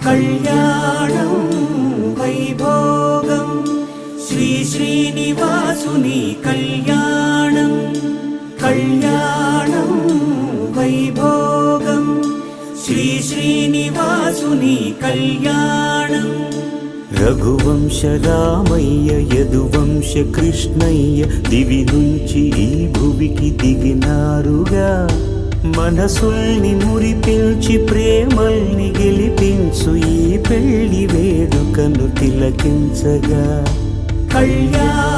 కళ్యాణం వైభోగం శ్రీ శ్రీనివాసుని కళ్యాణం కళ్యాణం వైభోగం శ్రీ శ్రీనివాసుని కళ్యాణం రఘువంశ రామయ్య యదువంశ కృష్ణయ్య దివి నుంచి ఈ భువికి దిగినారుగా మనసుల్ని మురిపించి ప్రేమల్ని గెలిపించు ఈ పెళ్లి వేడుకను తిలకించగా కళ్యాణ